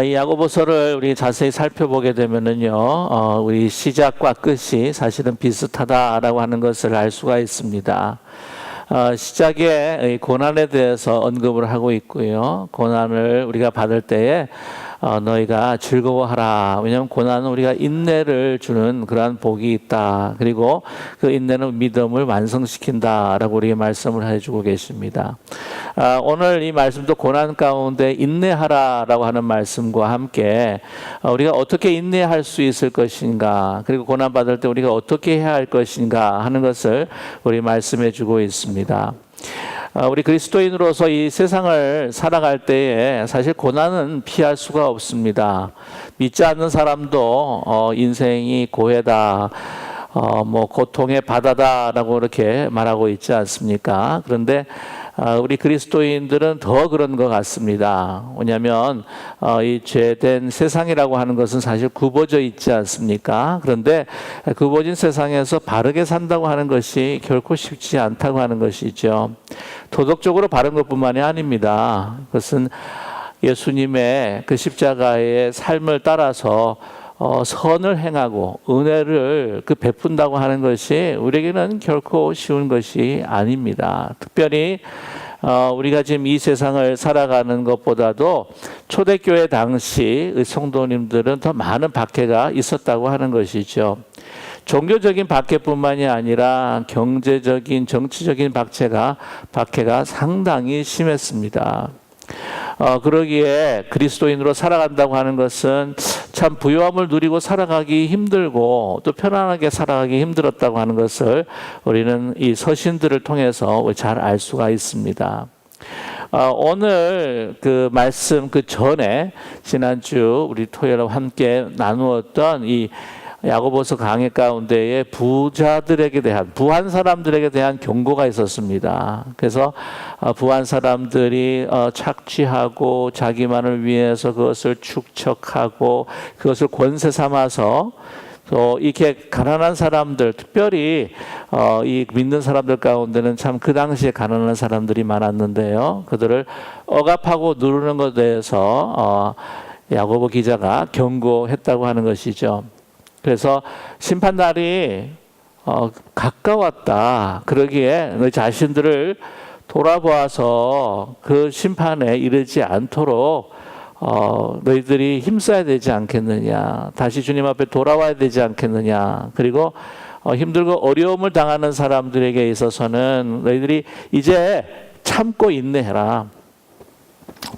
이 야고보서를 우리 자세히 살펴보게 되면은요, 우리 시작과 끝이 사실은 비슷하다라고 하는 것을 알 수가 있습니다. 시작에 고난에 대해서 언급을 하고 있고요. 고난을 우리가 받을 때에 너희가 즐거워하라. 왜냐하면 고난은 우리가 인내를 주는 그러한 복이 있다. 그리고 그 인내는 믿음을 완성시킨다라고 우리에게 말씀을 해주고 계십니다. 오늘 이 말씀도 고난 가운데 인내하라라고 하는 말씀과 함께 우리가 어떻게 인내할 수 있을 것인가, 그리고 고난 받을 때 우리가 어떻게 해야 할 것인가 하는 것을 우리 말씀해 주고 있습니다. 우리 그리스도인으로서 이 세상을 살아갈 때에 사실 고난은 피할 수가 없습니다. 믿지 않는 사람도 인생이 고해다, 고통의 바다다라고 이렇게 말하고 있지 않습니까? 그런데 우리 그리스도인들은 더 그런 것 같습니다. 왜냐하면 이 죄된 세상이라고 하는 것은 사실 굽어져 있지 않습니까? 그런데 굽어진 세상에서 바르게 산다고 하는 것이 결코 쉽지 않다고 하는 것이죠. 도덕적으로 바른 것뿐만이 아닙니다. 그것은 예수님의 그 십자가의 삶을 따라서 선을 행하고 은혜를 베푼다고 하는 것이 우리에게는 결코 쉬운 것이 아닙니다. 특별히 우리가 지금 이 세상을 살아가는 것보다도 초대교회 당시 성도님들은 더 많은 박해가 있었다고 하는 것이죠. 종교적인 박해뿐만이 아니라 경제적인, 정치적인 박해가 상당히 심했습니다. 그러기에 그리스도인으로 살아간다고 하는 것은 참 부요함을 누리고 살아가기 힘들고 또 편안하게 살아가기 힘들었다고 하는 것을 우리는 이 서신들을 통해서 잘 알 수가 있습니다. 오늘 그 말씀 그 전에 지난주 우리 토요일에 함께 나누었던 이 야고보서 강해 가운데에 부자들에게 대한, 부한 사람들에게 대한 경고가 있었습니다. 그래서 부한 사람들이 착취하고 자기만을 위해서 그것을 축척하고 그것을 권세 삼아서 또 이렇게 가난한 사람들, 특별히 이 믿는 사람들 가운데는 참 그 당시에 가난한 사람들이 많았는데요. 그들을 억압하고 누르는 것에 대해서 야고보 기자가 경고했다고 하는 것이죠. 그래서 심판날이 가까웠다. 그러기에 너희 자신들을 돌아보아서 그 심판에 이르지 않도록 너희들이 힘써야 되지 않겠느냐. 다시 주님 앞에 돌아와야 되지 않겠느냐. 그리고 힘들고 어려움을 당하는 사람들에게 있어서는 너희들이 이제 참고 인내해라.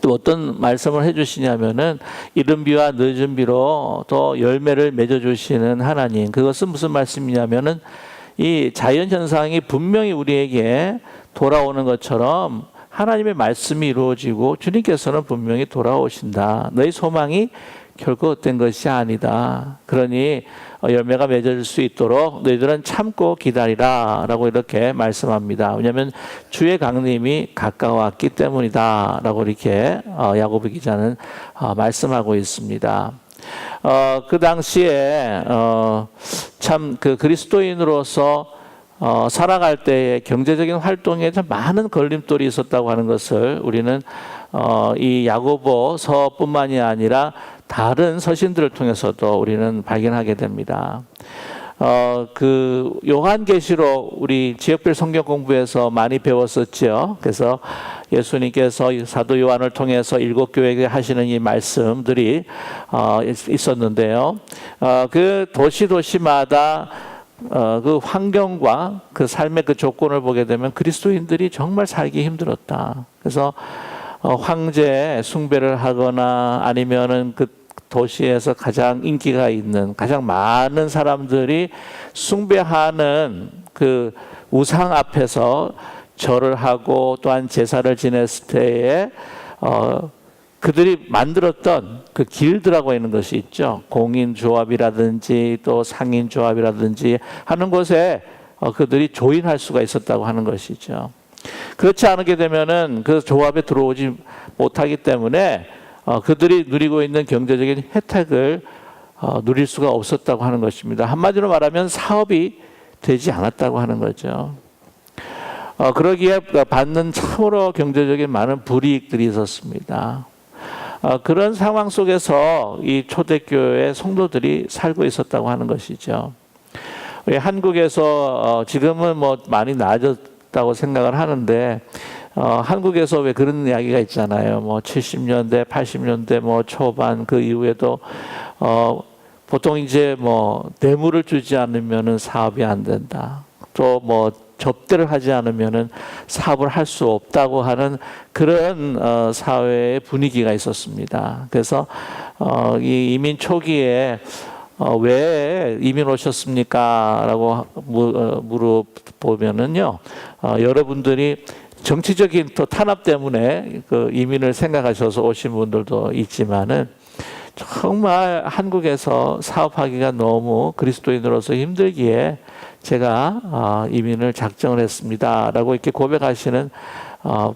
또 어떤 말씀을 해주시냐면은 이른 비와 늦은 비로 또 열매를 맺어주시는 하나님. 그것은 무슨 말씀이냐면은 이 자연 현상이 분명히 우리에게 돌아오는 것처럼 하나님의 말씀이 이루어지고 주님께서는 분명히 돌아오신다. 너희 소망이 결코 헛된 것이 아니다. 그러니 열매가 맺어질 수 있도록 너희들은 참고 기다리라 라고 이렇게 말씀합니다. 왜냐하면 주의 강림이 가까웠기 때문이다 라고 이렇게 야고보 기자는 말씀하고 있습니다. 그 당시에 참 그 그리스도인으로서 살아갈 때의 경제적인 활동에 참 많은 걸림돌이 있었다고 하는 것을 우리는 이 야고보서뿐만이 아니라 다른 서신들을 통해서도 우리는 발견하게 됩니다. 그 요한계시록 우리 지역별 성경 공부에서 많이 배웠었죠. 그래서 예수님께서 사도 요한을 통해서 7 교회에 하시는 이 말씀들이 있었는데요. 그 도시마다 그 환경과 그 삶의 그 조건을 보게 되면 그리스도인들이 정말 살기 힘들었다. 그래서 황제 숭배를 하거나 아니면은 그 도시에서 가장 인기가 있는 가장 많은 사람들이 숭배하는 그 우상 앞에서 절을 하고 또한 제사를 지냈을 때에 그들이 만들었던 그 길드라고 하는 것이 있죠. 공인조합이라든지 또 상인조합이라든지 하는 곳에 그들이 조인할 수가 있었다고 하는 것이죠. 그렇지 않게 되면은 그 조합에 들어오지 못하기 때문에 그들이 누리고 있는 경제적인 혜택을 누릴 수가 없었다고 하는 것입니다. 한마디로 말하면 사업이 되지 않았다고 하는 거죠. 그러기에 받는 참으로 경제적인 많은 불이익들이 있었습니다. 그런 상황 속에서 이 초대교회 성도들이 살고 있었다고 하는 것이죠. 우리 한국에서 지금은 뭐 많이 나아졌다고 생각을 하는데 한국에서 왜 그런 이야기가 있잖아요. 뭐 70년대, 80년대 뭐 초반 그 이후에도 보통 이제 뭐 뇌물을 주지 않으면은 사업이 안 된다. 또 뭐 접대를 하지 않으면은 사업을 할 수 없다고 하는 그런 사회의 분위기가 있었습니다. 그래서 이 이민 초기에 왜 이민 오셨습니까? 라고 물어보면은요, 여러분들이 정치적인 또 탄압 때문에 그 이민을 생각하셔서 오신 분들도 있지만은 정말 한국에서 사업하기가 너무 그리스도인으로서 힘들기에 제가 이민을 작정을 했습니다. 라고 이렇게 고백하시는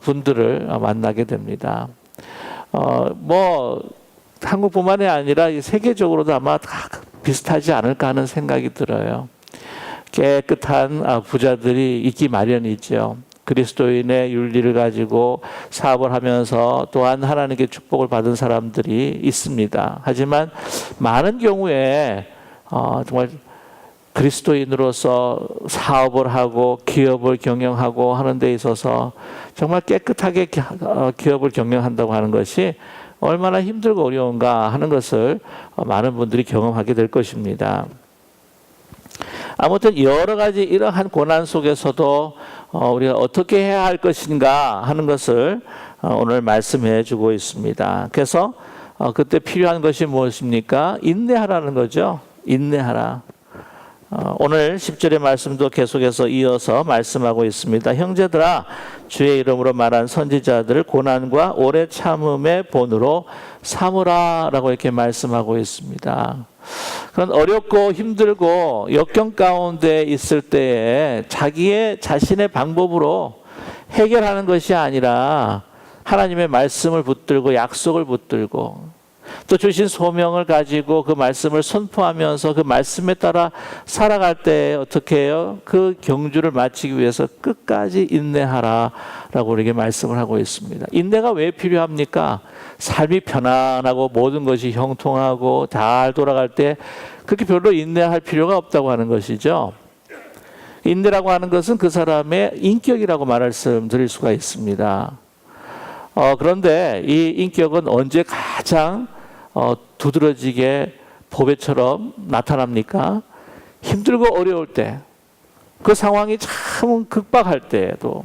분들을 만나게 됩니다. 뭐 한국뿐만이 아니라 세계적으로도 아마 다 비슷하지 않을까 하는 생각이 들어요. 깨끗한 부자들이 있기 마련이죠. 그리스도인의 윤리를 가지고 사업을 하면서 또한 하나님께 축복을 받은 사람들이 있습니다. 하지만 많은 경우에 정말 그리스도인으로서 사업을 하고 기업을 경영하고 하는 데 있어서 정말 깨끗하게 기업을 경영한다고 하는 것이 얼마나 힘들고 어려운가 하는 것을 많은 분들이 경험하게 될 것입니다. 아무튼 여러 가지 이러한 고난 속에서도 우리가 어떻게 해야 할 것인가 하는 것을 오늘 말씀해 주고 있습니다. 그래서 그때 필요한 것이 무엇입니까? 인내하라는 거죠. 인내하라. 오늘 10절의 말씀도 계속해서 이어서 말씀하고 있습니다. 형제들아, 주의 이름으로 말한 선지자들을 고난과 오래 참음의 본으로 삼으라 라고 이렇게 말씀하고 있습니다. 그런 어렵고 힘들고 역경 가운데 있을 때에 자신의 방법으로 해결하는 것이 아니라 하나님의 말씀을 붙들고 약속을 붙들고 또 주신 소명을 가지고 그 말씀을 선포하면서 그 말씀에 따라 살아갈 때 어떻게 해요? 그 경주를 마치기 위해서 끝까지 인내하라 라고 우리에게 말씀을 하고 있습니다. 인내가 왜 필요합니까? 삶이 편안하고 모든 것이 형통하고 잘 돌아갈 때 그렇게 별로 인내할 필요가 없다고 하는 것이죠. 인내라고 하는 것은 그 사람의 인격이라고 말씀드릴 수가 있습니다. 그런데 이 인격은 언제 가장 두드러지게 보배처럼 나타납니까? 힘들고 어려울 때, 그 상황이 참 극박할 때에도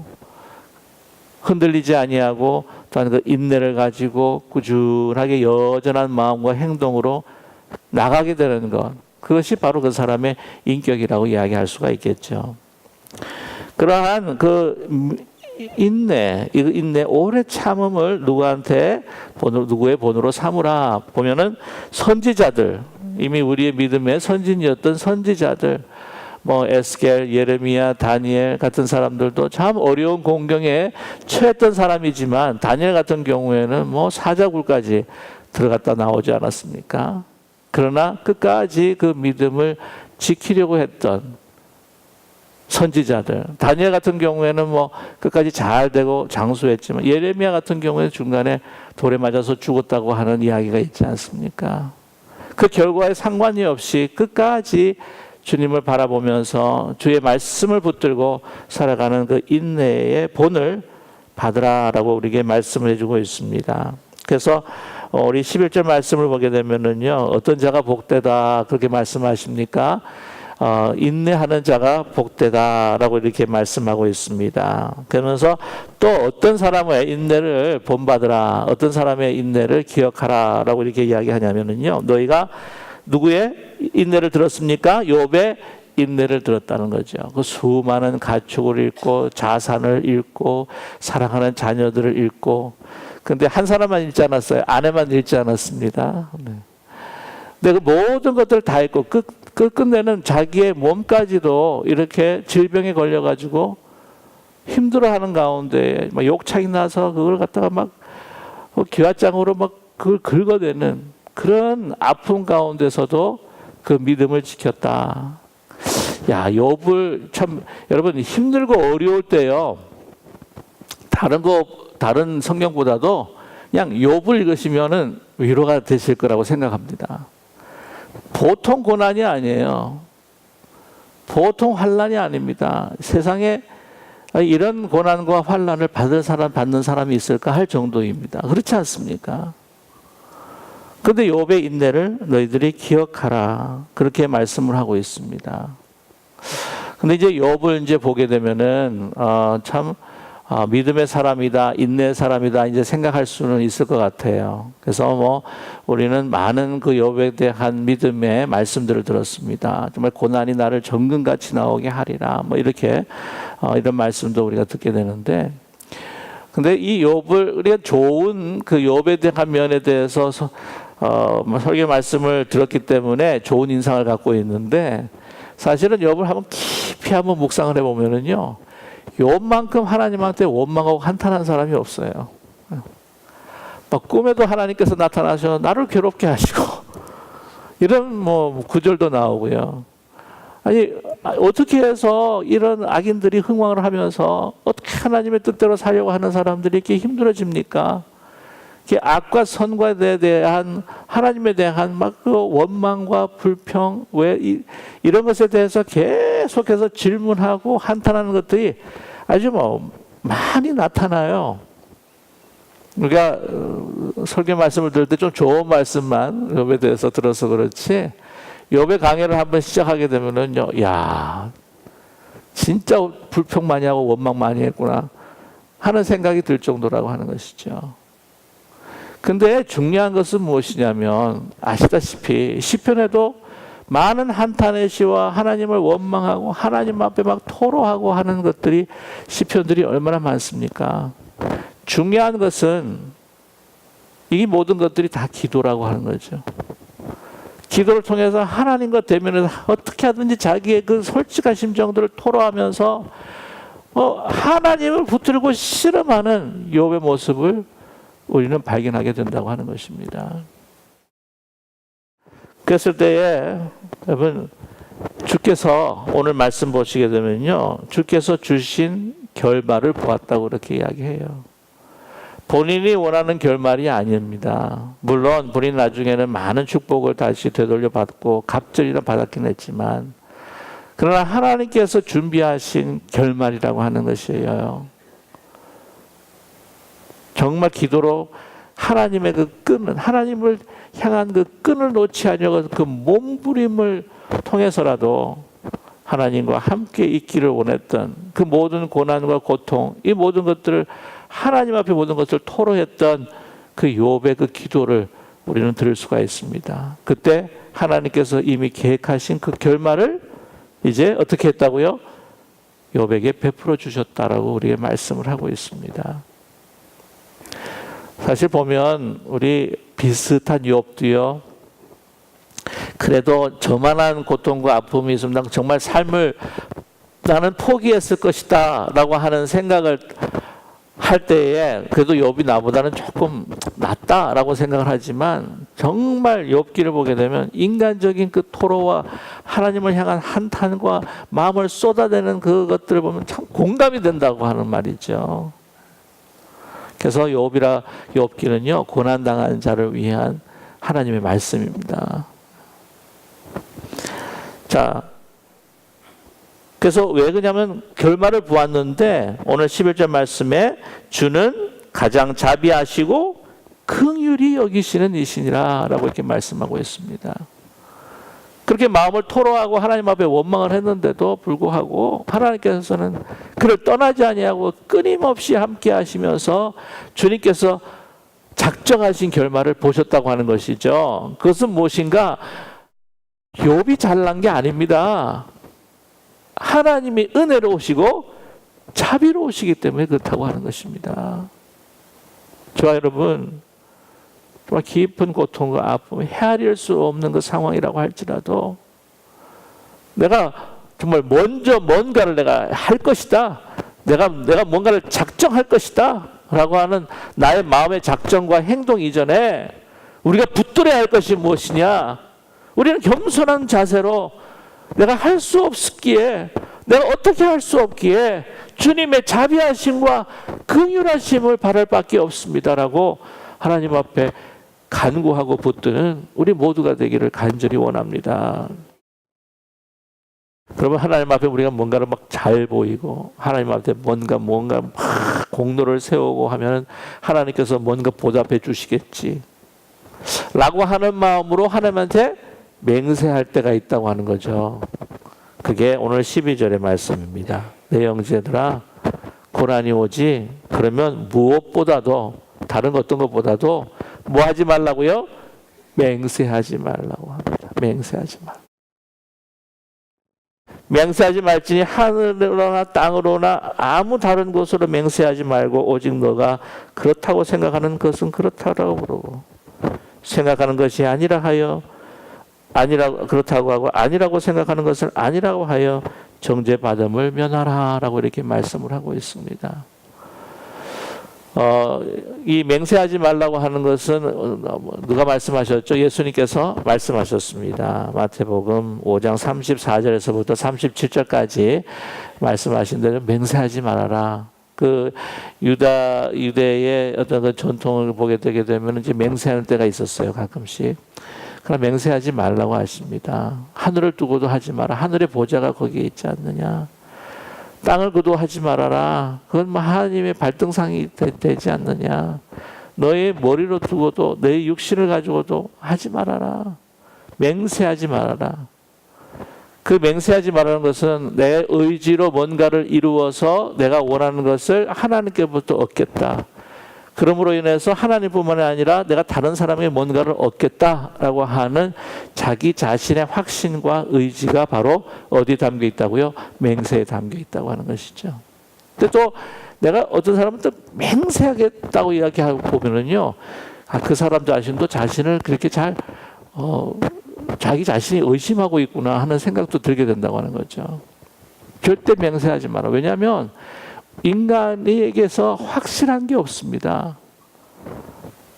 흔들리지 아니하고 또한 그 인내를 가지고 꾸준하게 여전한 마음과 행동으로 나가게 되는 것, 그것이 바로 그 사람의 인격이라고 이야기할 수가 있겠죠. 그러한 그 인내, 오래 참음을 누구의 본으로 삼으라. 보면은 선지자들, 이미 우리의 믿음의 선진이었던 선지자들, 뭐 에스겔, 예레미야, 다니엘 같은 사람들도 참 어려운 공경에 처했던 사람이지만 다니엘 같은 경우에는 뭐 사자굴까지 들어갔다 나오지 않았습니까? 그러나 끝까지 그 믿음을 지키려고 했던 선지자들, 다니엘 같은 경우에는 뭐 끝까지 잘 되고 장수했지만 예레미야 같은 경우에는 중간에 돌에 맞아서 죽었다고 하는 이야기가 있지 않습니까? 그 결과에 상관이 없이 끝까지 주님을 바라보면서 주의 말씀을 붙들고 살아가는 그 인내의 본을 받으라라고 우리에게 말씀을 해주고 있습니다. 그래서 우리 11절 말씀을 보게 되면은요, 어떤 자가 복되다 그렇게 말씀하십니까? 인내하는 자가 복되다라고 이렇게 말씀하고 있습니다. 그러면서 또 어떤 사람의 인내를 본받으라, 어떤 사람의 인내를 기억하라라고 이렇게 이야기하냐면은요, 너희가 누구의 인내를 들었습니까? 욥의 인내를 들었다는 거죠. 그 수많은 가축을 잃고 자산을 잃고 사랑하는 자녀들을 잃고, 근데 한 사람만 잃지 않았어요. 아내만 잃지 않았습니다. 네. 근데 그 모든 것들을 다 잃고 끝내는 자기의 몸까지도 이렇게 질병에 걸려가지고 힘들어하는 가운데 막 욕창이 나서 그걸 갖다가 막 기와장으로 막 그걸 긁어대는 그런 아픔 가운데서도 그 믿음을 지켰다. 야, 욥을 참 여러분 힘들고 어려울 때요. 다른 성경보다도 그냥 욥을 읽으시면은 위로가 되실 거라고 생각합니다. 보통 고난이 아니에요. 보통 환난이 아닙니다. 세상에 이런 고난과 환난을 받는 사람이 있을까 할 정도입니다. 그렇지 않습니까? 그런데 욥의 인내를 너희들이 기억하라. 그렇게 말씀을 하고 있습니다. 근데 이제 욥을 이제 보게 되면은 믿음의 사람이다, 인내의 사람이다 이제 생각할 수는 있을 것 같아요. 그래서 우리는 많은 그 욥에 대한 믿음의 말씀들을 들었습니다. 정말 고난이 나를 정금같이 나오게 하리라. 이렇게 이런 말씀도 우리가 듣게 되는데, 근데 이 욥을 우리가 좋은 그 욥에 대한 면에 대해서 설교 말씀을 들었기 때문에 좋은 인상을 갖고 있는데, 사실은 욥을 깊이 한번 묵상을 해보면은요, 욥만큼 하나님한테 원망하고 한탄한 사람이 없어요. 꿈에도 하나님께서 나타나셔 나를 괴롭게 하시고 이런 구절도 나오고요. 아니 어떻게 해서 이런 악인들이 흥왕을 하면서 어떻게 하나님의 뜻대로 살려고 하는 사람들이 이렇게 힘들어집니까? 악과 선과에 대한 하나님에 대한 그 원망과 불평, 이런 것에 대해서 계속해서 질문하고 한탄하는 것들이 아주 많이 나타나요. 우리가 설교 말씀을 들을 때 좀 좋은 말씀만 욥에 대해서 들어서 그렇지, 욥의 강해를 한번 시작하게 되면은요, 야, 진짜 불평 많이 하고 원망 많이 했구나 하는 생각이 들 정도라고 하는 것이죠. 근데 중요한 것은 무엇이냐면, 아시다시피 시편에도 많은 한탄의 시와 하나님을 원망하고 하나님 앞에 막 토로하고 하는 것들이, 시편들이 얼마나 많습니까? 중요한 것은 이 모든 것들이 다 기도라고 하는 거죠. 기도를 통해서 하나님과 대면해서 어떻게 하든지 자기의 그 솔직한 심정들을 토로하면서 하나님을 붙들고 씨름하는 욥의 모습을 우리는 발견하게 된다고 하는 것입니다. 그랬을 때에 여러분, 주께서 오늘 말씀 보시게 되면요, 주께서 주신 결말을 보았다고 그렇게 이야기해요. 본인이 원하는 결말이 아닙니다. 물론 본인 나중에는 많은 축복을 다시 되돌려 받고 갑절이나 받았긴 했지만, 그러나 하나님께서 준비하신 결말이라고 하는 것이에요. 정말 기도로 하나님의 그 끈은, 하나님을 향한 그 끈을 놓지 않으려고 그 몸부림을 통해서라도 하나님과 함께 있기를 원했던 그 모든 고난과 고통, 이 모든 것들을 하나님 앞에 모든 것을 토로했던 그 욥의 그 기도를 우리는 들을 수가 있습니다. 그때 하나님께서 이미 계획하신 그 결말을 이제 어떻게 했다고요? 욥에게 베풀어 주셨다라고 우리에게 말씀을 하고 있습니다. 사실 보면 우리 비슷한 욥도요, 그래도 저만한 고통과 아픔이 있으면 정말 삶을 나는 포기했을 것이다 라고 하는 생각을 할 때에 그래도 욥이 나보다는 조금 낫다라고 생각을 하지만, 정말 욥기를 보게 되면 인간적인 그 토로와 하나님을 향한 한탄과 마음을 쏟아내는 그것들을 보면 참 공감이 된다고 하는 말이죠. 그래서 욥기는요, 고난당한 자를 위한 하나님의 말씀입니다. 자, 그래서 왜 그러냐면 결말을 보았는데, 오늘 11절 말씀에 주는 가장 자비하시고 긍휼히 여기시는 이시니라 라고 이렇게 말씀하고 있습니다. 그렇게 마음을 토로하고 하나님 앞에 원망을 했는데도 불구하고 하나님께서는 그를 떠나지 아니하고 끊임없이 함께 하시면서 주님께서 작정하신 결말을 보셨다고 하는 것이죠. 그것은 무엇인가? 욥이 잘난 게 아닙니다. 하나님이 은혜로우시고 자비로우시기 때문에 그렇다고 하는 것입니다. 저와 여러분, 정말 깊은 고통과 아픔, 헤아릴 수 없는 그 상황이라고 할지라도 내가 정말 먼저 뭔가를 내가 할 것이다, 내가 뭔가를 작정할 것이다 라고 하는 나의 마음의 작정과 행동 이전에 우리가 붙들어야 할 것이 무엇이냐? 우리는 겸손한 자세로 내가 할 수 없기에, 내가 어떻게 할 수 없기에 주님의 자비하심과 긍휼하심을 바랄 밖에 없습니다라고 하나님 앞에 간구하고 붙드는 우리 모두가 되기를 간절히 원합니다. 그러면 하나님 앞에 우리가 뭔가를 막 잘 보이고 하나님 앞에 뭔가 막 공로를 세우고 하면 하나님께서 뭔가 보답해 주시겠지 라고 하는 마음으로 하나님한테 맹세할 때가 있다고 하는 거죠. 그게 오늘 12절의 말씀입니다. 내 형제들아 고난이 오지 그러면 무엇보다도 다른 어떤 것보다도 뭐 하지 말라고요? 맹세하지 말라고 합니다. 맹세하지 말. 맹세하지 말지니 하늘로나 땅으로나 아무 다른 곳으로 맹세하지 말고 오직 너가 그렇다고 생각하는 것은 그렇다라고 부르고 생각하는 것이 아니라 하여 그렇다고 하고 아니라고 생각하는 것을 아니라고 하여 정죄받음을 면하라라고 이렇게 말씀을 하고 있습니다. 이 맹세하지 말라고 하는 것은 누가 말씀하셨죠? 예수님께서 말씀하셨습니다. 마태복음 5장 34절에서부터 37절까지 말씀하신 대로 맹세하지 말아라. 그 유대의 어떤 그 전통을 보게 되게 되면 이제 맹세하는 때가 있었어요. 가끔씩. 그러나 맹세하지 말라고 하십니다. 하늘을 두고도 하지 마라. 하늘의 보좌가 거기에 있지 않느냐. 땅을 거두하지 말아라. 그건 뭐 하나님의 발등상이 되지 않느냐. 너의 머리로 두고도 너의 육신을 가지고도 하지 말아라. 맹세하지 말아라. 그 맹세하지 말라는 것은 내 의지로 뭔가를 이루어서 내가 원하는 것을 하나님께부터 얻겠다. 그러므로 인해서 하나님뿐만 아니라 내가 다른 사람의 뭔가를 얻겠다라고 하는 자기 자신의 확신과 의지가 바로 어디 담겨 있다고요? 맹세에 담겨 있다고 하는 것이죠. 근데 또 내가 어떤 사람은 또 맹세하겠다고 이야기하고 보면은요, 그 사람 자신도 자신을 그렇게 잘 자기 자신이 의심하고 있구나 하는 생각도 들게 된다고 하는 거죠. 절대 맹세하지 마라. 왜냐하면 인간에게서 확실한 게 없습니다.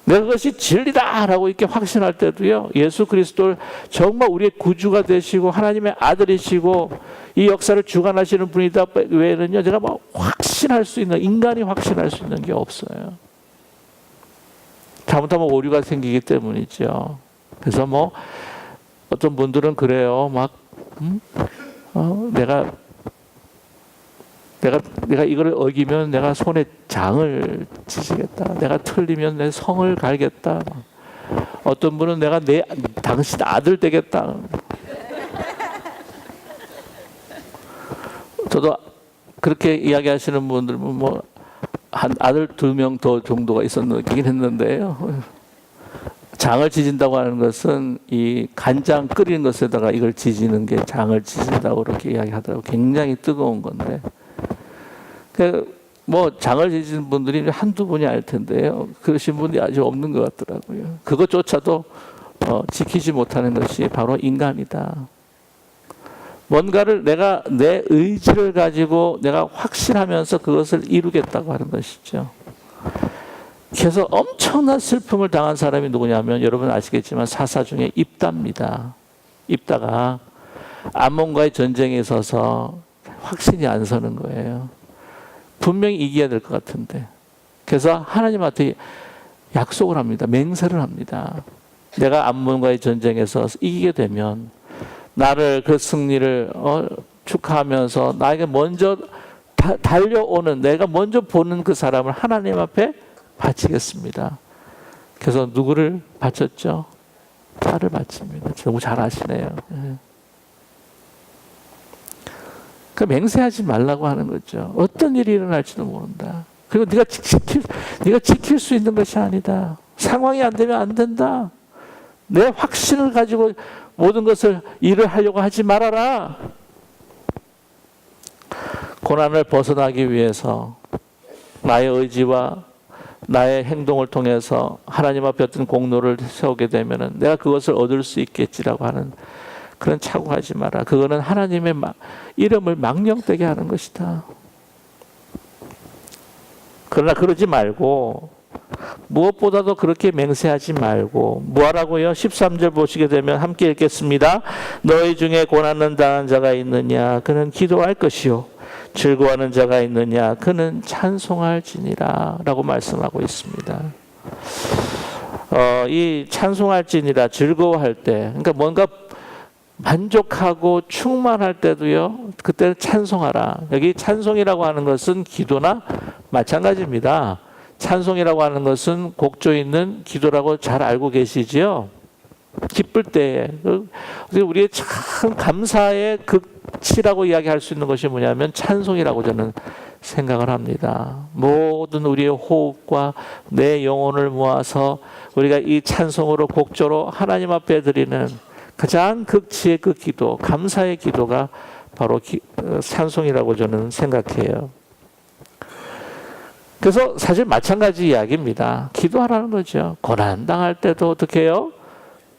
내가 그것이 진리다라고 이렇게 확신할 때도요, 예수 그리스도를 정말 우리의 구주가 되시고 하나님의 아들이시고 이 역사를 주관하시는 분이다 외에는요, 제가 뭐 확신할 수 있는, 인간이 확신할 수 있는 게 없어요. 잘못하면 오류가 생기기 때문이죠. 그래서 뭐 어떤 분들은 그래요. 막 내가 이걸 어기면 내가 손에 장을 치시겠다. 내가 틀리면 내 성을 갈겠다. 어떤 분은 내가 당신 아들 되겠다. 저도 그렇게 이야기하시는 분들은 뭐 한 아들 2명 더 정도가 있었긴 했는데요. 장을 지진다고 하는 것은 이 간장 끓이는 것에다가 이걸 지지는 게 장을 지진다고 그렇게 이야기하더라고요. 굉장히 뜨거운 건데. 뭐 장을 지지는 분들이 한두 분이 알 텐데요. 그러신 분이 아직 없는 것 같더라고요. 그것조차도 지키지 못하는 것이 바로 인간이다. 뭔가를 내가 내 의지를 가지고 내가 확신하면서 그것을 이루겠다고 하는 것이죠. 그래서 엄청난 슬픔을 당한 사람이 누구냐면 여러분 아시겠지만 사사 중에 입다입니다. 입다가 암몬과의 전쟁에 있어서 확신이 안 서는 거예요. 분명히 이겨야 될 것 같은데. 그래서 하나님한테 약속을 합니다. 맹세를 합니다. 내가 암몬과의 전쟁에서 이기게 되면 나를 그 승리를 축하하면서 나에게 먼저 달려오는, 내가 먼저 보는 그 사람을 하나님 앞에 바치겠습니다. 그래서 누구를 바쳤죠? 딸을 바칩니다. 너무 잘 아시네요. 그 맹세하지 말라고 하는 거죠. 어떤 일이 일어날지도 모른다. 그리고 네가 지킬 수 있는 것이 아니다. 상황이 안 되면 안 된다. 내 확신을 가지고 모든 것을 일을 하려고 하지 말아라. 고난을 벗어나기 위해서 나의 의지와 나의 행동을 통해서 하나님 앞에 어떤 공로를 세우게 되면 내가 그것을 얻을 수 있겠지라고 하는 그런 착오하지 마라. 그거는 하나님의 이름을 망령되게 하는 것이다. 그러나 그러지 말고 무엇보다도 그렇게 맹세하지 말고 뭐하라고요? 13절 보시게 되면 함께 읽겠습니다. 너희 중에 고난을 당한 자가 있느냐? 그는 기도할 것이요. 즐거워하는 자가 있느냐? 그는 찬송할지니라 라고 말씀하고 있습니다. 이 찬송할지니라 즐거워할 때, 그러니까 뭔가 만족하고 충만할 때도요, 그때는 찬송하라. 여기 찬송이라고 하는 것은 기도나 마찬가지입니다. 찬송이라고 하는 것은 곡조 있는 기도라고 잘 알고 계시지요? 기쁠 때에. 우리의 참 감사의 극치라고 이야기할 수 있는 것이 뭐냐면 찬송이라고 저는 생각을 합니다. 모든 우리의 호흡과 내 영혼을 모아서 우리가 이 찬송으로 곡조로 하나님 앞에 드리는 가장 극치의 그 기도, 감사의 기도가 바로 찬송이라고 저는 생각해요. 그래서 사실 마찬가지 이야기입니다. 기도하라는 거죠. 고난당할 때도 어떻게 해요?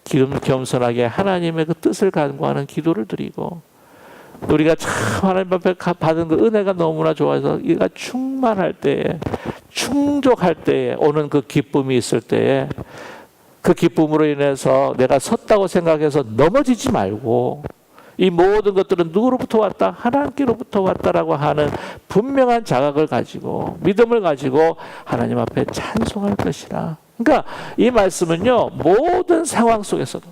겸손하게 하나님의 그 뜻을 간구하는 기도를 드리고, 우리가 참 하나님 앞에 받은 그 은혜가 너무나 좋아서 이가 충만할 때에, 충족할 때에 오는 그 기쁨이 있을 때에, 그 기쁨으로 인해서 내가 섰다고 생각해서 넘어지지 말고, 이 모든 것들은 누구로부터 왔다? 하나님께로부터 왔다라고 하는 분명한 자각을 가지고, 믿음을 가지고 하나님 앞에 찬송할 것이라. 그러니까 이 말씀은요, 모든 상황 속에서도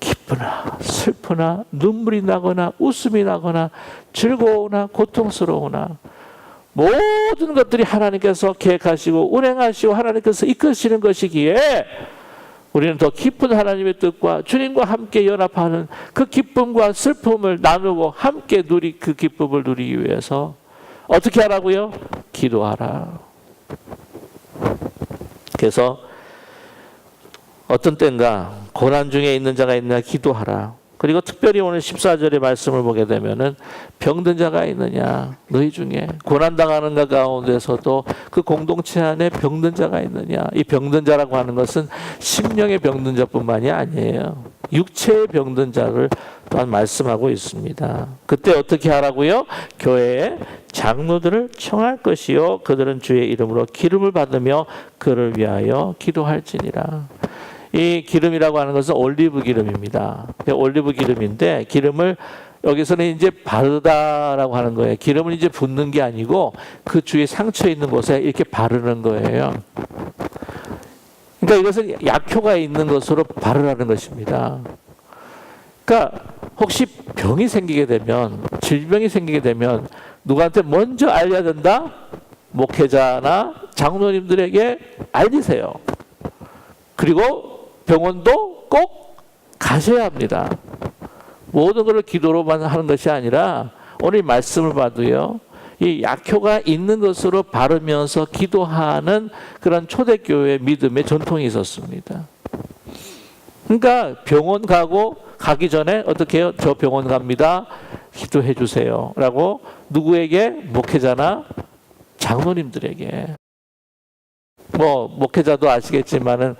기쁘나 슬프나 눈물이 나거나 웃음이 나거나 즐거우나 고통스러우나 모든 것들이 하나님께서 계획하시고 운행하시고 하나님께서 이끄시는 것이기에 우리는 더 깊은 하나님의 뜻과 주님과 함께 연합하는 그 기쁨과 슬픔을 나누고 함께 그 기쁨을 누리기 위해서 어떻게 하라고요? 기도하라. 그래서 어떤 때인가 고난 중에 있는 자가 있느냐 기도하라. 그리고 특별히 오늘 14절의 말씀을 보게 되면은 병든 자가 있느냐, 너희 중에 고난당하는 가 가운데서도 그 공동체 안에 병든 자가 있느냐. 이 병든 자라고 하는 것은 심령의 병든 자뿐만이 아니에요. 육체의 병든 자를 또한 말씀하고 있습니다. 그때 어떻게 하라고요? 교회에 장로들을 청할 것이요 그들은 주의 이름으로 기름을 받으며 그를 위하여 기도할지니라. 이 기름이라고 하는 것은 올리브 기름입니다. 올리브 기름인데 기름을 여기서는 이제 바르다라고 하는 거예요. 기름을 이제 붓는 게 아니고 그 주위에 상처 있는 곳에 이렇게 바르는 거예요. 그러니까 이것은 약효가 있는 것으로 바르라는 것입니다. 그러니까 혹시 병이 생기게 되면, 질병이 생기게 되면 누구한테 먼저 알려야 된다? 목회자나 장로님들에게 알리세요. 그리고 병원도 꼭 가셔야 합니다. 모든 것을 기도로만 하는 것이 아니라 오늘 말씀을 봐도요, 이 약효가 있는 것으로 바르면서 기도하는 그런 초대교회의 믿음의 전통이 있었습니다. 그러니까 병원 가기 전에 어떻게 해요? 저 병원 갑니다. 기도해 주세요. 라고 누구에게? 목회자나 장로님들에게. 뭐 목회자도 아시겠지만은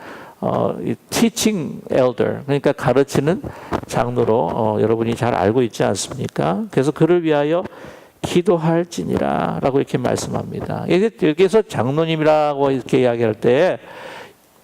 이 teaching elder, 그러니까 가르치는 장로로 여러분이 잘 알고 있지 않습니까? 그래서 그를 위하여 기도할지니라 라고 이렇게 말씀합니다. 여기서 장로님이라고 이렇게 이야기할 때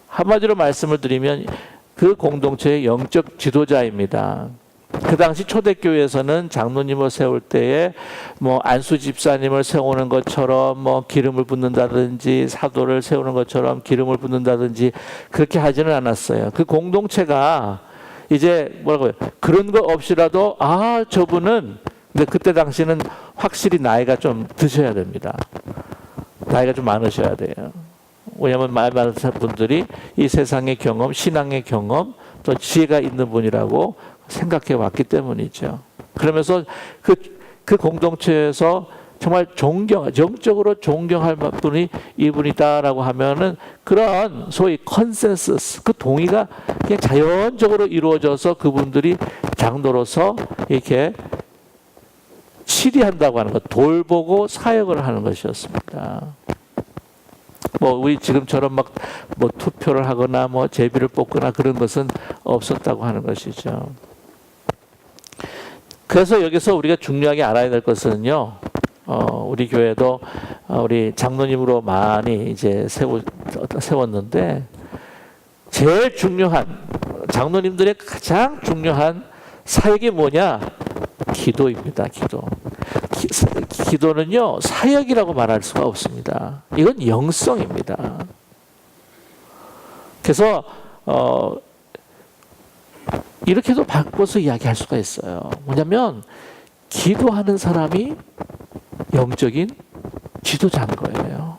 한마디로 말씀을 드리면 그 공동체의 영적 지도자입니다. 그 당시 초대교회에서는 장로님을 세울 때에 뭐 안수 집사님을 세우는 것처럼 뭐 기름을 붓는다든지 사도를 세우는 것처럼 기름을 붓는다든지 그렇게 하지는 않았어요. 그 공동체가 이제 뭐라고요? 그런 거 없이라도 저분은, 근데 그때 당시는 확실히 나이가 좀 드셔야 됩니다. 나이가 좀 많으셔야 돼요. 왜냐하면 많은 분들이 이 세상의 경험, 신앙의 경험, 또 지혜가 있는 분이라고 생각해 왔기 때문이죠. 그러면서 그 공동체에서 정말 영적으로 존경할 분이 이분이다라고 하면은 그런 소위 컨센서스, 그 동의가 그냥 자연적으로 이루어져서 그분들이 장로로서 이렇게 치리한다고 하는 것, 돌보고 사역을 하는 것이었습니다. 뭐 우리 지금처럼 막 뭐 투표를 하거나 뭐 제비를 뽑거나 그런 것은 없었다고 하는 것이죠. 그래서 여기서 우리가 중요하게 알아야 될 것은요, 우리 교회도 우리 장로님으로 많이 이제 세웠는데 제일 중요한, 장로님들의 가장 중요한 사역이 뭐냐? 기도입니다. 기도는요, 사역이라고 말할 수가 없습니다. 이건 영성입니다. 그래서 이렇게도 바꿔서 이야기할 수가 있어요. 뭐냐면 기도하는 사람이 영적인 지도자인 거예요.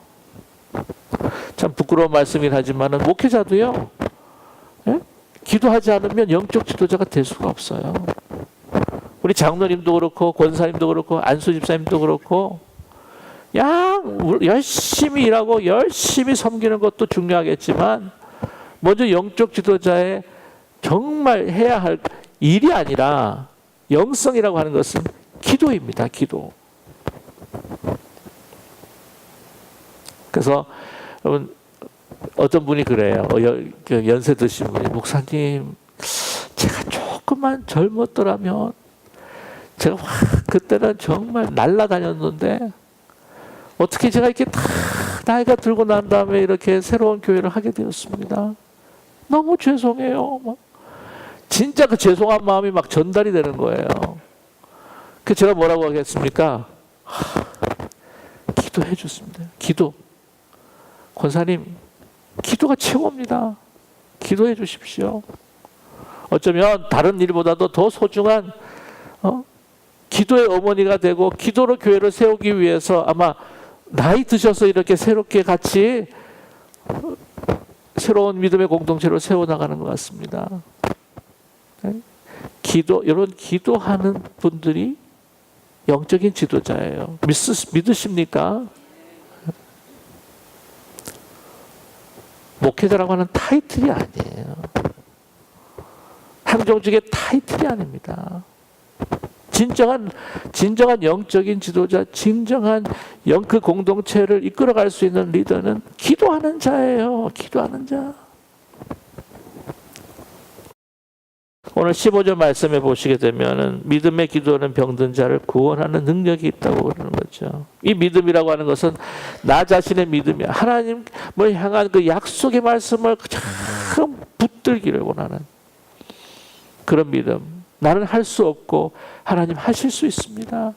참 부끄러운 말씀이긴 하지만은 목회자도요. 예? 기도하지 않으면 영적 지도자가 될 수가 없어요. 우리 장로님도 그렇고 권사님도 그렇고 안수 집사님도 그렇고 열심히 일하고 열심히 섬기는 것도 중요하겠지만 먼저 영적 지도자의 정말 해야 할 일이 아니라 영성이라고 하는 것은 기도입니다. 기도. 그래서 여러분 어떤 분이 그래요. 연세 드신 분이 목사님 제가 조금만 젊었더라면 제가 그때는 정말 날라다녔는데 어떻게 제가 이렇게 다 나이가 들고 난 다음에 이렇게 새로운 교회를 하게 되었습니다. 너무 죄송해요. 진짜 그 죄송한 마음이 막 전달이 되는 거예요. 그 제가 뭐라고 하겠습니까? 기도해 줬습니다. 기도. 권사님, 기도가 최고입니다. 기도해 주십시오. 어쩌면 다른 일보다도 더 소중한 기도의 어머니가 되고 기도로 교회를 세우기 위해서 아마 나이 드셔서 이렇게 새롭게 같이 새로운 믿음의 공동체로 세워나가는 것 같습니다. 이런 기도하는 분들이 영적인 지도자예요. 믿으십니까? 목회자라고 하는 타이틀이 아니에요. 항종직의 타이틀이 아닙니다. 진정한 영적인 지도자, 진정한 그 공동체를 이끌어갈 수 있는 리더는 기도하는 자예요. 기도하는 자. 오늘 15절 말씀에 보시게 되면은 믿음의 기도는 병든 자를 구원하는 능력이 있다고 그러는 거죠. 이 믿음이라고 하는 것은 나 자신의 믿음이야. 하나님을 향한 그 약속의 말씀을 참 붙들기를 원하는 그런 믿음. 나는 할 수 없고 하나님 하실 수 있습니다.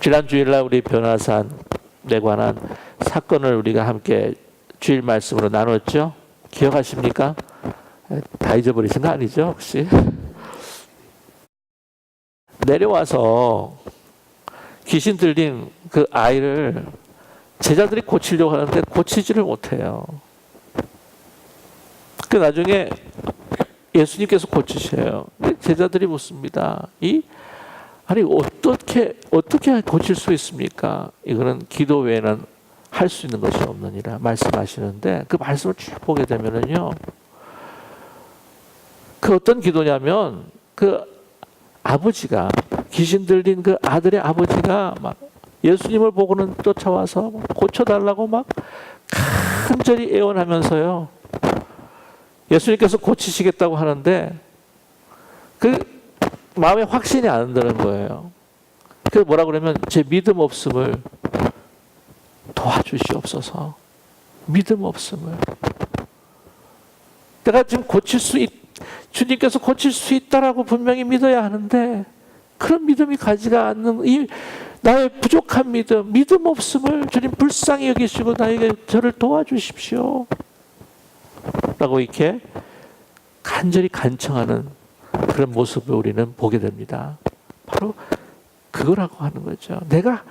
지난 주일날 우리 변화산에 관한 사건을 우리가 함께 주일 말씀으로 나눴죠. 기억하십니까? 다 잊어버리신 거 아니죠, 혹시? 내려와서 귀신 들린 그 아이를 제자들이 고치려고 하는데 고치지를 못해요. 그 나중에 예수님께서 고치셔요. 제자들이 묻습니다. 아니 어떻게 고칠 수 있습니까? 이거는 기도 외에는 할 수 있는 것이 없느니라 말씀하시는데 그 말씀을 쭉 보게 되면은요. 그 어떤 기도냐면 그 아버지가 귀신 들린 그 아들의 아버지가 막 예수님을 보고는 쫓아와서 고쳐달라고 막 간절히 애원하면서요. 예수님께서 고치시겠다고 하는데 그 마음에 확신이 안 드는 거예요. 그 뭐라 그러면 제 믿음 없음을 도와주시옵소서. 믿음 없음을. 내가 지금 주님께서 고칠 수 있다라고 분명히 믿어야 하는데 그런 믿음이 가지가 않는 이 나의 부족한 믿음 없음을 주님 불쌍히 여기시고 저를 도와주십시오. 라고 이렇게 간절히 간청하는 그런 모습을 우리는 보게 됩니다. 바로 그거라고 하는 거죠. 내가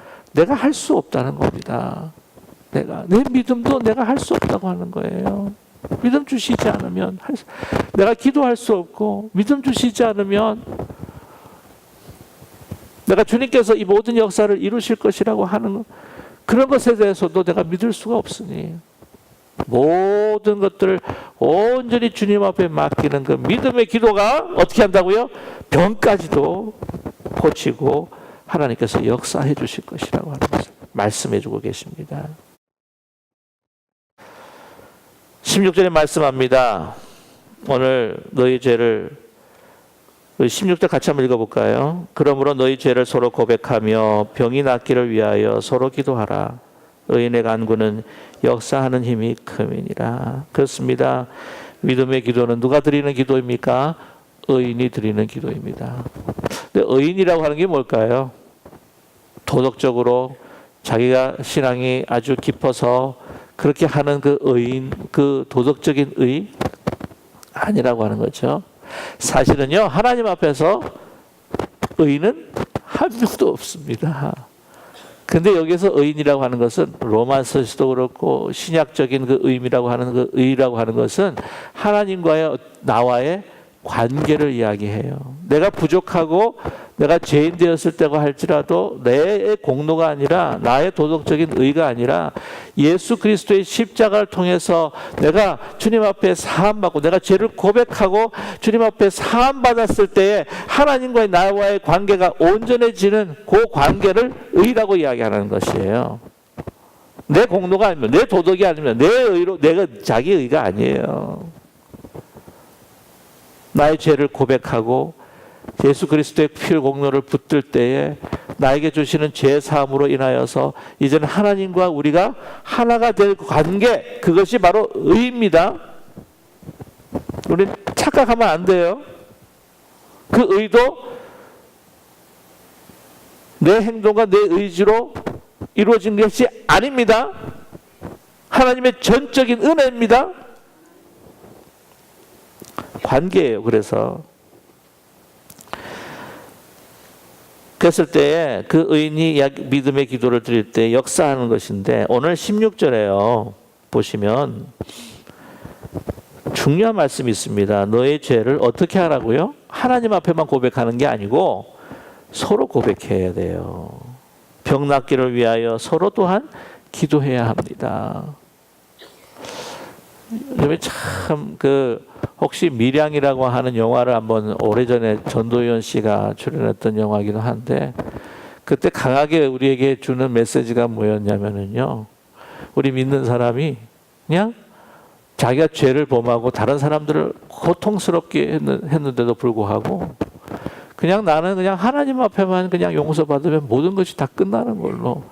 할 수 없다는 겁니다. 내 믿음도 내가 할 수 없다고 하는 거예요. 믿음 주시지 않으면 내가 기도할 수 없고 믿음 주시지 않으면 내가 주님께서 이 모든 역사를 이루실 것이라고 하는 그런 것에 대해서도 내가 믿을 수가 없으니 모든 것들을 온전히 주님 앞에 맡기는 그 믿음의 기도가 어떻게 한다고요? 병까지도 고치고 하나님께서 역사해 주실 것이라고 하는 것을 말씀해 주고 계십니다. 16절에 말씀합니다. 오늘 너희 죄를 16절 같이 한번 읽어볼까요? 그러므로 너희 죄를 서로 고백하며 병이 낫기를 위하여 서로 기도하라. 의인의 간구는 역사하는 힘이 큼이니라. 그렇습니다. 믿음의 기도는 누가 드리는 기도입니까? 의인이 드리는 기도입니다. 근데 의인이라고 하는 게 뭘까요? 도덕적으로 자기가 신앙이 아주 깊어서 그렇게 하는 그 의인, 그 도덕적인 의 아니라고 하는 거죠. 사실은요, 하나님 앞에서 의인은 한 명도 없습니다. 근데 여기서 의인이라고 하는 것은 로마서에서도 그렇고 신약적인 그 의미라고 하는 그 의라고 하는 것은 하나님과의 나와의 관계를 이야기해요. 내가 부족하고 내가 죄인 되었을 때고 할지라도 내 공로가 아니라 나의 도덕적인 의가 아니라 예수 그리스도의 십자가를 통해서 내가 주님 앞에 사함받고 내가 죄를 고백하고 주님 앞에 사함받았을 때에 하나님과의 나와의 관계가 온전해지는 그 관계를 의라고 이야기하는 것이에요. 내 공로가 아니면 내 도덕이 아니면 내 의로 내가 자기 의가 아니에요. 나의 죄를 고백하고 예수 그리스도의 피 공로를 붙들 때에 나에게 주시는 죄 사함으로 인하여서 이제는 하나님과 우리가 하나가 될 관계, 그것이 바로 의입니다. 우리 착각하면 안 돼요. 그 의도 내 행동과 내 의지로 이루어진 것이 아닙니다. 하나님의 전적인 은혜입니다. 관계예요. 그래서 그랬을 때에 그 의인이 믿음의 기도를 드릴 때 역사하는 것인데, 오늘 16절에요 보시면 중요한 말씀이 있습니다. 너의 죄를 어떻게 하라고요? 하나님 앞에만 고백하는 게 아니고 서로 고백해야 돼요. 병 낫기를 위하여 서로 또한 기도해야 합니다. 참 혹시 밀양이라고 하는 영화를 한번 오래전에 전도연 씨가 출연했던 영화이기도 한데, 그때 강하게 우리에게 주는 메시지가 뭐였냐면요, 우리 믿는 사람이 그냥 자기가 죄를 범하고 다른 사람들을 고통스럽게 했는데도 불구하고 그냥 나는 그냥 하나님 앞에만 그냥 용서받으면 모든 것이 다 끝나는 걸로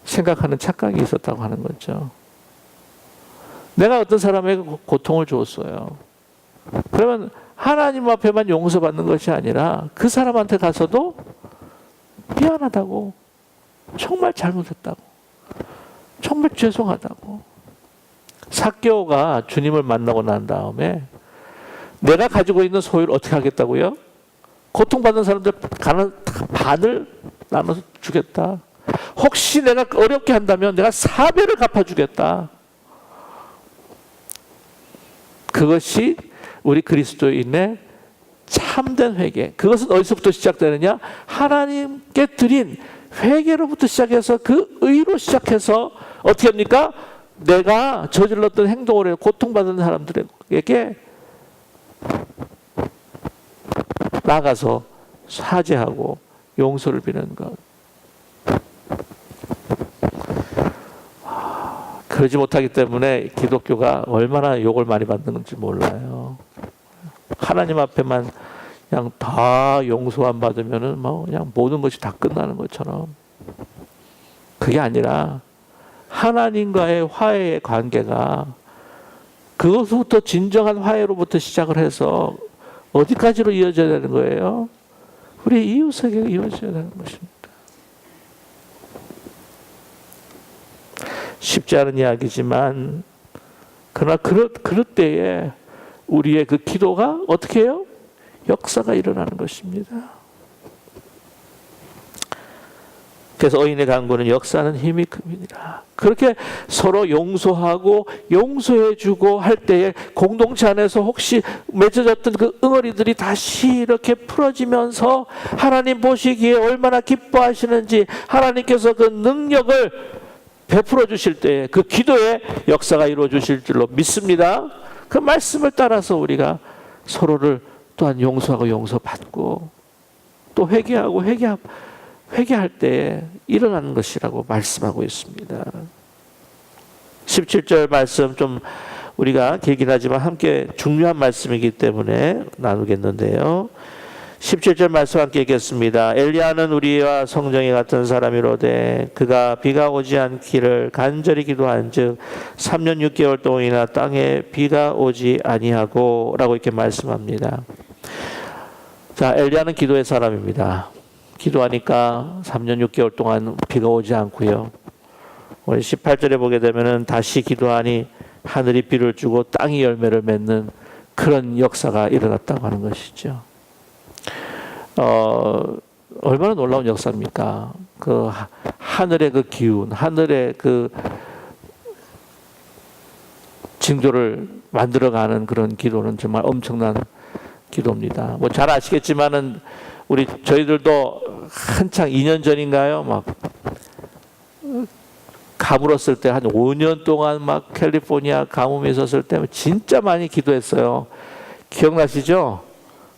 생각하는 착각이 있었다고 하는 거죠. 내가 어떤 사람에게 고통을 줬어요. 그러면 하나님 앞에만 용서받는 것이 아니라 그 사람한테 가서도 미안하다고, 정말 잘못했다고, 정말 죄송하다고. 삭개오가 주님을 만나고 난 다음에 내가 가지고 있는 소유를 어떻게 하겠다고요? 고통받는 사람들 반을 나눠서 주겠다. 혹시 내가 어렵게 한다면 내가 4배를 갚아주겠다. 그것이 우리 그리스도인의 참된 회개. 그것은 어디서부터 시작되느냐? 하나님께 드린 회개로부터 시작해서 그 의로 시작해서 어떻게 합니까? 내가 저질렀던 행동으로 고통받는 사람들에게 나가서 사죄하고 용서를 비는 것. 그러지 못하기 때문에 기독교가 얼마나 욕을 많이 받는 건지 몰라요. 하나님 앞에만 그냥 다 용서 안 받으면은 뭐 그냥 모든 것이 다 끝나는 것처럼, 그게 아니라 하나님과의 화해의 관계가 그것부터 진정한 화해로부터 시작을 해서 어디까지로 이어져야 되는 거예요? 우리 이웃에게 이어져야 되는 것입니다. 쉽지 않은 이야기지만 그러나 그럴 때에 우리의 그 기도가 어떻게 해요? 역사가 일어나는 것입니다. 그래서 의인의 간구는 역사는 힘이 큽니다. 그렇게 서로 용서하고 용서해주고 할 때에 공동체 안에서 혹시 맺어졌던 그 응어리들이 다시 이렇게 풀어지면서 하나님 보시기에 얼마나 기뻐하시는지 하나님께서 그 능력을 베풀어 주실 때 그 기도의 역사가 이루어 주실 줄로 믿습니다. 그 말씀을 따라서 우리가 서로를 또한 용서하고 용서받고 또 회개하고 회개할 때 일어나는 것이라고 말씀하고 있습니다. 17절 말씀 좀 우리가 길긴 하지만 함께 중요한 말씀이기 때문에 나누겠는데요. 17절 말씀 함께 읽겠습니다. 엘리야는 우리와 성정이 같은 사람이로되 그가 비가 오지 않기를 간절히 기도한즉 3년 6개월 동안이나 땅에 비가 오지 아니하고 라고 이렇게 말씀합니다. 자, 엘리야는 기도의 사람입니다. 기도하니까 3년 6개월 동안 비가 오지 않고요. 우리 18절에 보게 되면은 다시 기도하니 하늘이 비를 주고 땅이 열매를 맺는 그런 역사가 일어났다고 하는 것이죠. 얼마나 놀라운 역사입니까? 그 하늘의 그 기운, 하늘의 그 징조를 만들어가는 그런 기도는 정말 엄청난 기도입니다. 뭐 잘 아시겠지만은 저희들도 한창 2년 전인가요? 막 가물었을 때 한 5년 동안 막 캘리포니아 가뭄에 있었을 때 진짜 많이 기도했어요. 기억나시죠?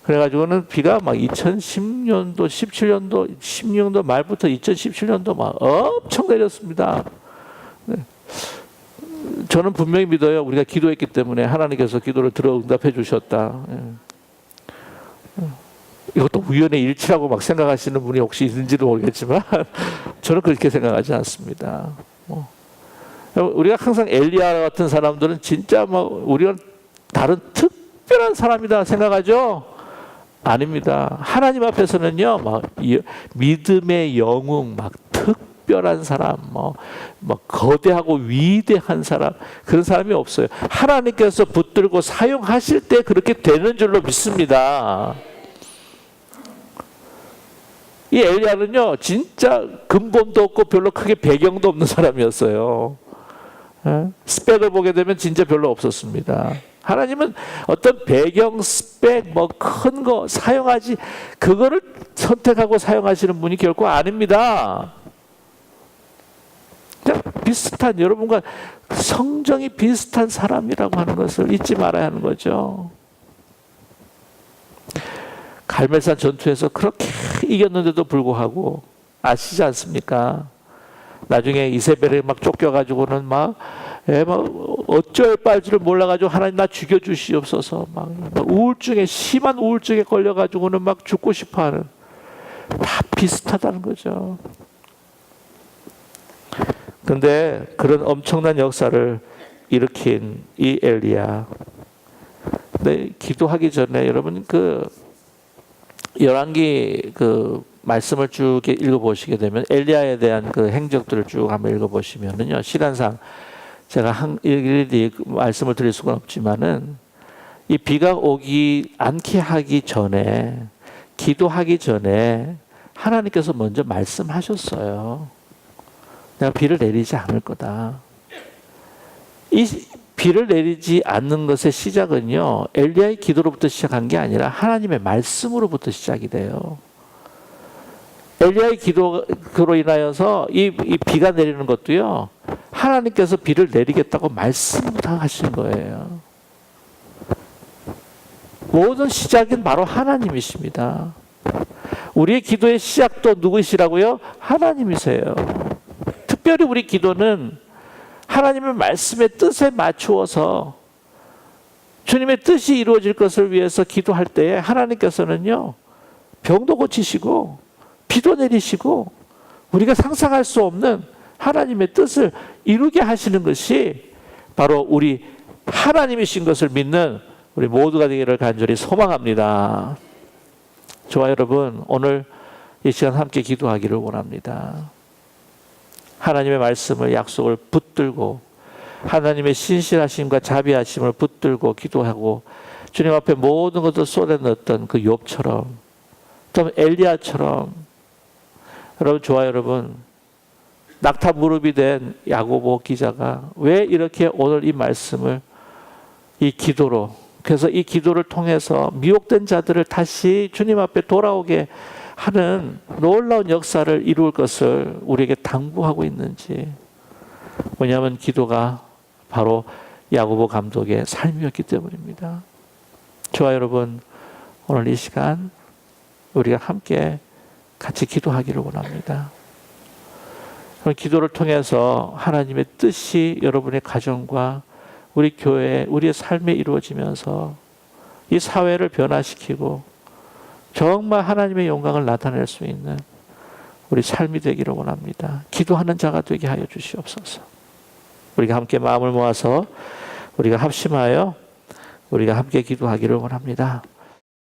그래가지고는 비가 막 2010년도, 17년도, 16년도 말부터 2017년도 막 엄청 내렸습니다. 네. 저는 분명히 믿어요. 우리가 기도했기 때문에 하나님께서 기도를 들어 응답해 주셨다. 이것도 우연의 일치라고 막 생각하시는 분이 혹시 있는지도 모르겠지만 저는 그렇게 생각하지 않습니다. 우리가 항상 엘리야 같은 사람들은 진짜 막 우리가 다른 특별한 사람이다 생각하죠? 아닙니다. 하나님 앞에서는요, 막 믿음의 영웅, 막 특별한 사람, 뭐 거대하고 위대한 사람, 그런 사람이 없어요. 하나님께서 붙들고 사용하실 때 그렇게 되는 줄로 믿습니다. 이 엘리야는요, 진짜 근본도 없고 별로 크게 배경도 없는 사람이었어요. 스펙을 보게 되면 진짜 별로 없었습니다. 하나님은 어떤 배경, 스펙, 뭐 큰 거 사용하지, 그거를 선택하고 사용하시는 분이 결코 아닙니다. 그냥 비슷한, 여러분과 성정이 비슷한 사람이라고 하는 것을 잊지 말아야 하는 거죠. 갈멜산 전투에서 그렇게 이겼는데도 불구하고 아시지 않습니까? 나중에 이세벨에 막 쫓겨가지고는 막 어쩔 바지를 몰라가지고 하나님 나 죽여주시옵소서 막 우울증에, 심한 우울증에 걸려가지고는 막 죽고 싶어하는, 다 비슷하다는 거죠. 근데 그런 엄청난 역사를 일으킨 이 엘리야, 근데 기도하기 전에 여러분 그 열왕기 그 말씀을 쭉 읽어보시게 되면 엘리야에 대한 그 행적들을 쭉 한번 읽어보시면은요, 시간상 제가 일일이 말씀을 드릴 수가 없지만은 이 비가 오기 않게 하기 전에, 기도하기 전에 하나님께서 먼저 말씀하셨어요. 내가 비를 내리지 않을 거다. 이 비를 내리지 않는 것의 시작은요, 엘리야의 기도로부터 시작한 게 아니라 하나님의 말씀으로부터 시작이 돼요. 엘리야의 기도로 인하여서 이 비가 내리는 것도요, 하나님께서 비를 내리겠다고 말씀하신 거예요. 모든 시작은 바로 하나님이십니다. 우리의 기도의 시작도 누구시라고요? 하나님이세요. 특별히 우리 기도는 하나님의 말씀의 뜻에 맞추어서 주님의 뜻이 이루어질 것을 위해서 기도할 때에 하나님께서는요, 병도 고치시고 비도 내리시고 우리가 상상할 수 없는 하나님의 뜻을 이루게 하시는 것이 바로 우리 하나님이신 것을 믿는 우리 모두가 되기를 간절히 소망합니다. 저와 여러분, 오늘 이 시간 함께 기도하기를 원합니다. 하나님의 말씀을, 약속을 붙들고 하나님의 신실하심과 자비하심을 붙들고 기도하고 주님 앞에 모든 것을 쏟아넣었던 그 욥처럼, 좀 엘리야처럼, 여러분, 저와 여러분, 낙타 무릎이 된 야고보 기자가 왜 이렇게 오늘 이 말씀을 이 기도로, 그래서 이 기도를 통해서 미혹된 자들을 다시 주님 앞에 돌아오게 하는 놀라운 역사를 이룰 것을 우리에게 당부하고 있는지. 왜냐하면 기도가 바로 야고보 감독의 삶이었기 때문입니다. 저와 여러분, 오늘 이 시간 우리가 함께 같이 기도하기를 원합니다. 기도를 통해서 하나님의 뜻이 여러분의 가정과 우리 교회, 우리의 삶에 이루어지면서 이 사회를 변화시키고 정말 하나님의 영광을 나타낼 수 있는 우리 삶이 되기를 원합니다. 기도하는 자가 되게 하여 주시옵소서. 우리가 함께 마음을 모아서 우리가 합심하여 우리가 함께 기도하기를 원합니다.